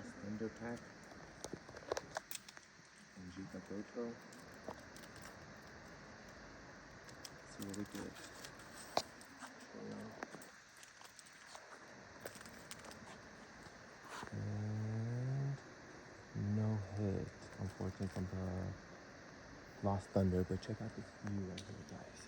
Lost Thunder pack and Jita GoPro. See what we get. And no hit, unfortunately, from the Lost Thunder. But check out this view right here, guys.